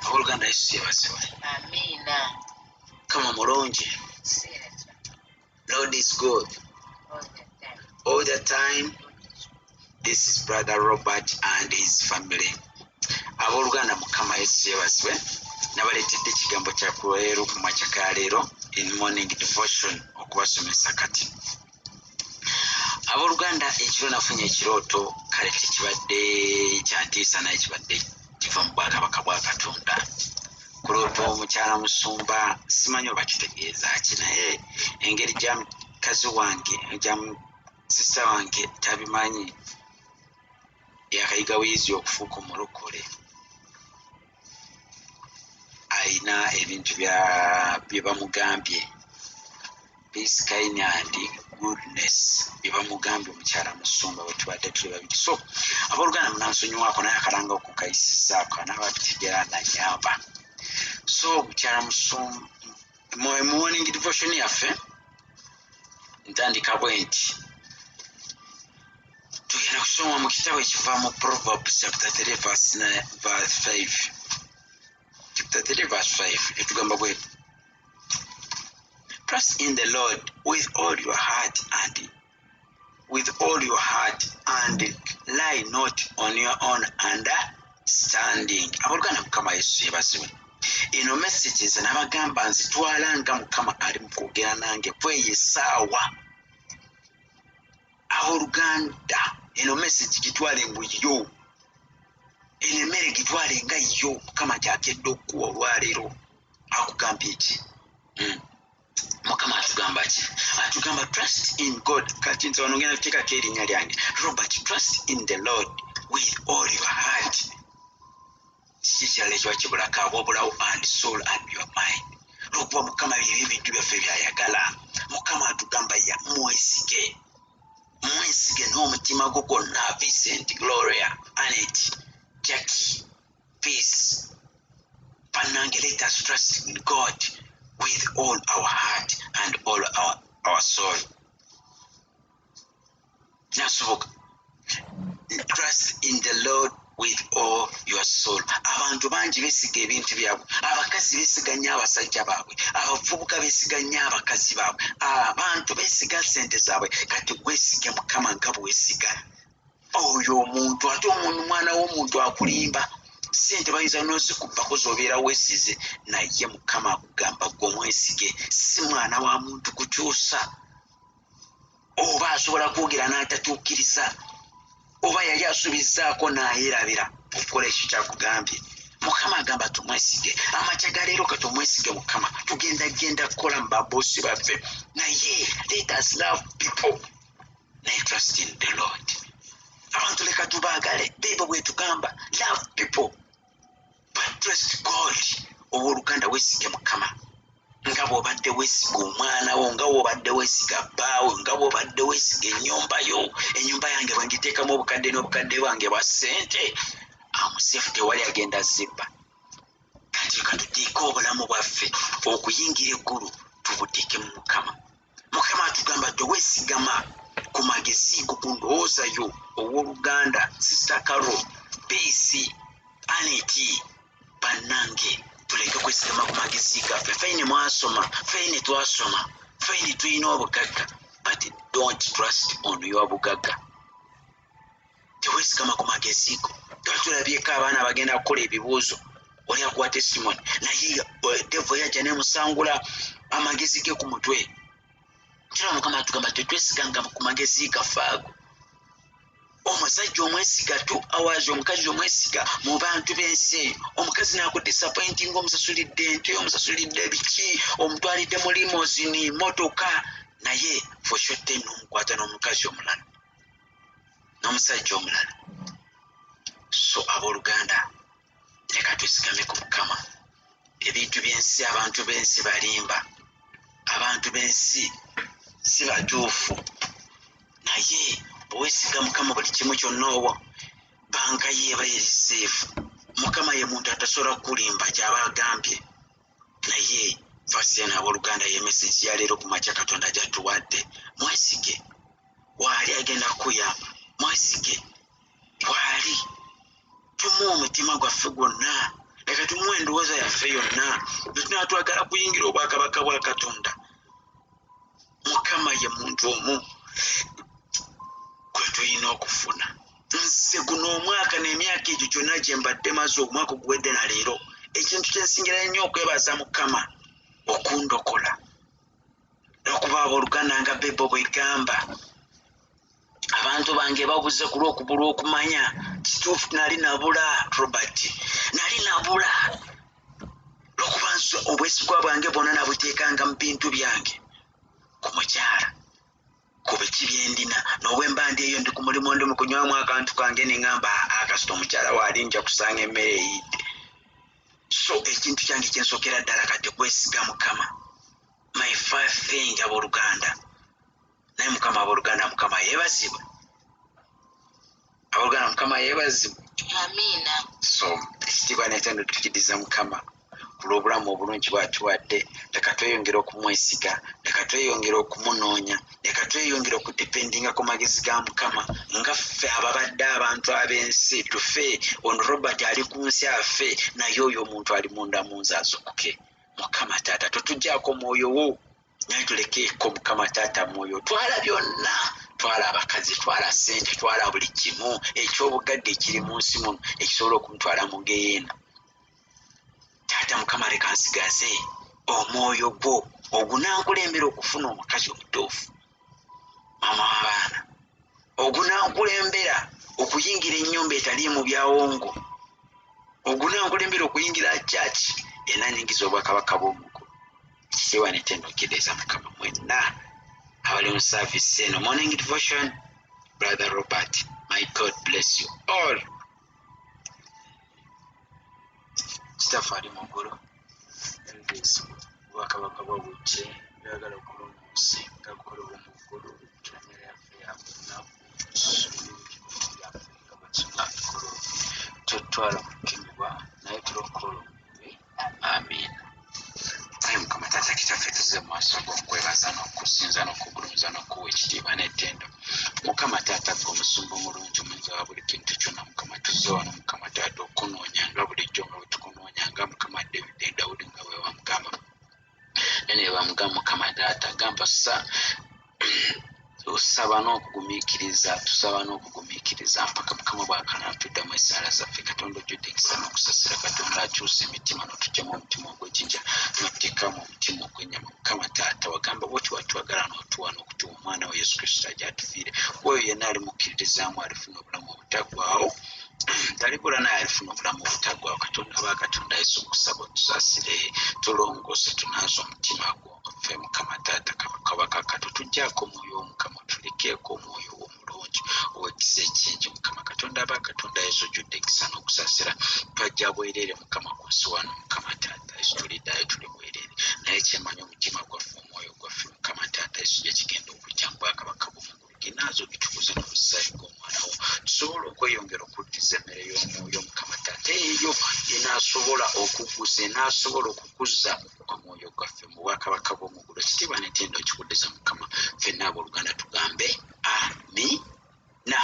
Abooluganda Yesu yebazibwe. Amina. Kama mulungi. Lord is good. All the time. This is Brother Robert and his family. Abooluganda Mukama Yesu yebazibwe. Nabaleetedde ekigambo kya kuleero ku makya ga leero in morning devotion okubasomesa kati. Abooluganda ekiro nafunye ekirooto kale tekibadde kyantiisa naye kibadde kiva mu bwakabaka bwa Katonda. Kulooto mukyala musumba simanyi oba kitegeeza ki naye engeri gya mukazi wange gya sista wange tabimanyi yakayiga wiizi okufuuka omulokole. Ayina ebintu bye bamugambye peace, kindness and goodness bye bamugambye omukyala musumba bwe tubadde tuli babiri. So abooluganda munansonyiwaako naye akalanga okukayisizaako anaaba tutegera nanyamba. So mukyala musumba morning devotion yaffe ntandika bwe nti tugenda kusoma mu kitabo ekiva mu Proverbs chapter 3 verse 5. Chapter 3 verse 5 etugamba bwe trust in the Lord with all your heart and lie not on your own understanding. Abooluganda Mukama Yesu yebazibwe. Eno messages nabagamba nzitwala nga Mukama ali mu kwogera nange kweyesaawa. Abooluganda eno message gitwale nguyo. Eno emmere gitwale nga yo Mukama gy'akedde okuwa olwaleero. Akugambye ki? Mukama atugamba ki? Atugamba trust in God. Kati nze wano ngenda kuteekako erinnya lyange Robert, trust in the Lord with all your heart. Kiki kirala ekiba kibulako ab'obulawo and soul and your mind. Lwokuba Mukama byebyo ebintu byaffe by'ayagala. Mukama atugamba mwesige n'omutima gwo gwonna. Vincent, Gloria, Annette, Jackie, Peace, Panange, let us trust in God with all our heart and all our soul. Nasoboka trust in the Lord with all your soul. Abantu bangi besiga ebintu byabwe. Abakazi besiga nnyo abasajja baabwe. Abavubuka besiga nnyo abakazi baabwe. Abantu besiga ssente zaabwe. Kati gwesige Mukama nga bwesiga oyo omuntu ate omwana w'omuntu akulimba. Ssente bayinza n'ozikubbako z'obeera weesize naye Mukama akugamba gwe mwesige. Si mwana wa muntu kukyusa oba asobola kwogera n'atatuukiriza oba yali asuubizzaako n'ayerabira okukola ekyo kyakugambye. Mukama agamba tumwesige. Amakya ga leero ka tumwesige Mukama. Tugenda kukola mu baboosi baffe naye let us love people. Naye trust in the Lord. Abantu leka tubaagale bibo bwe tugamba love people but trust God. Owooluganda weesige Mukama nga bw'obadde weesiga omwana wo, nga bw'obadde weesiga bbaawe, nga bw'obadde weesiga ennyumba yo. Ennyumba yange bwe ngiteekamu obukadde n'obukadde bwange bwa ssente amusefu tewali agenda zibba. Kati katuteeke obulamu bwaffe okuyingira eggulu tubuteeke mu Mukama. Mukama atugamba toweesigama ku magezi go ku ndowooza yo. Owooluganda Sister Carol, Peace, Annette, Panange, tuleke kwesigama ku magezi gaffe. Ffene mwasoma, ffene twasoma, ffene tulina obugagga but don't trust on your bugagga. Teweesigama ku magezi go. Tulabyeko abaana bagenda kukola ebibuuzo oli akuwa testimony naye devo yajja nemusangula amagezi ge ku mutwe. Kira Mukama atugamba tetwesiganga ku magezi gaffe ago. Omusajja omwesiga 2 hours, omukazi omwesiga mu bantu b'ensi eyo. Omukazi n'akudisappointing, omusasulidde ente, omusasulidde biki, omutwalidde mu limousine, motoka, naye for short time n'omukwata n'omukazi omulala n'omusajja omulala. So abooluganda leka twesigame ku Mukama. Ebintu by'ensi, abantu b'ensi balimba, abantu b'ensi si batuufu naye bwesiga Mukama buli kimu kyonna owo banka ye eba eri seefu. Mukama ye muntu atasobola kulimba kyaba agambye naye vasi eno abooluganda ye message ya leero ku makya Katonda gy'atuwadde. Mwesige waali agenda kuyamba. Mwesige waali tumuwa omutima gwaffe gwonna. leka tumuwe endowooza yaffe yonna tunatwagala kuyingira obwakabaka bwa Katonda. Mukama ye muntu omu gwe tulina okufuna. Nze guno omwaka n'emyaka egyo gyonna gye mbadde maze omwaka oguwedde na leero ekintu kye nsingira ennyo okwebaza Mukama okundokola okuba abooluganda nga Bebo bwegamba abantu bange babuze ku lw'okubula okumanya. Kituufu nali nabula Robert, nali nabula lw'okuba nze obwesigwa bwange bwonna nabuteekanga mu bintu byange ku mukyala kuba ekibyendina n'obwemba ndi eyo ndi ku mulimu ndi mu kunywamu akantu kange ne ngamba akasita omukyala waali nja kusanga emmere eyidde. So ekintu kyange kyensookera ddala kati kwesiga Mukama. My first thing abooluganda. Naye Mukama abooluganda, Mukama yeebazibwe. Abooluganda, Mukama yeebazibwe. Amiina. So ekitiibwa n'ettendo tukiddiza Mukama ku lw'obulamu obulungi bw'atuwadde. Leka tweyongere okumwesiga, leka tweyongere okumunoonya, leka tweyongere okudipendinga ku magezi ga Mukama nga ffe ababadde abantu ab'ensi tufe. Ono Robert ali ku nsi afe, naye oyo omuntu ali munda mu nze azukuke. Mukama Taata totuggyako mwoyo wo, naye tulekeeko Mukama Taata mwoyo. Twala byonna, twala abakazi, twala ssente, twala buli kimu eky'obugagga ekiri mu nsi muno ekisobola okumutwala mu geyeena. Taata Mukama leka nsigaze omwoyo gwo ogunankulembera okufuna omukazi omutuufu, maama w'abaana, ogunankulembera okuyingira ennyumba etaliimu byawongo, ogunankulembera okuyingira church enanyingiza obwakabaka bw'omugulu. Kitiibwa n'ettendo okiddiza Mukama mwenna abali mu service eno. Morning devotion, Brother Robert, my God bless you all. Kitaffe ali mu ggulu, obwakabaka bwa bujje byagala okukola mu nsi nga kukolebwa mu ggulu. Emmere yaffe ya bunaku yaffe nga bwe tunakola totwala kukemebwa naye tulokola omubi. Amiina. Ayi Mukama Taata kitaffe tuzze mu maaso go okwebaza n'okusinza n'okugulumiza n'okuwa ekitiibwa n'ettendo. Mukama Taata gwe omusumba omulungi omuyinza wa buli kintu kyonna. Mukama tuzze wano Mukama Taata okunoonya nga bulijjo nga bwe tukunoonya nga Mukama Dawudi nga bwe bamugamba ne bamugamba Mukama Taata gamba osaba n'okugumiikiriza, tusaba n'okugumiikiriza mpaka Mukama bw'akanaatuddamu essaala zaffe. Katonda ojjudde ekisa n'okusasira. Katonda akyusa emitima n'otuggyamu omutima ogw'ejjinja n'otuteekamu omutima ogw'ennyama. Mukama Taata wagamba bw'oti watwagala n'otuwa n'okutuwa omwana we Yesu Kristo ajja atufiire. Oyo yenna alimukkiririzaamu alifuna obulamu obutaggwaawo, talibula naye alifuna obulamu obutaggwaawo. Katonda ba Katonda Yesu okusaba otusaasire, tulongoose, tunaaze omutima gwo ffe Mukama Taata kabaka katutuggyako omwoyo w'Omukama, tulekeeko omwoyo omulungi ow'ekisa ekingi. Mukama Katonda aba Katonda Yesu ojjudde ekisa n'okusaasira. Twajja bwereere Mukama ku nsi wano Mukama Taata Yesu tuliddayo tuli bwereere, naye kyemanyi omutima gwaffe omwoyo gwaffe Mukama Taata Yesu gye kigenda okujja mu bwakabaka bw'omugulu ginaazo gitukuze n'obusaayi bw'omwana wo tusobole okweyongera okuddiza emmere y'omwoyo Mukama Taata eyo enaasobola okuggusa, enaasobola okukuza omwoyo gwaffe mu bwakabaka bw'omugulu. Ekitiibwa n'ettendo okikuddiza Mukama. Ffenna abooluganda tugambe amiina.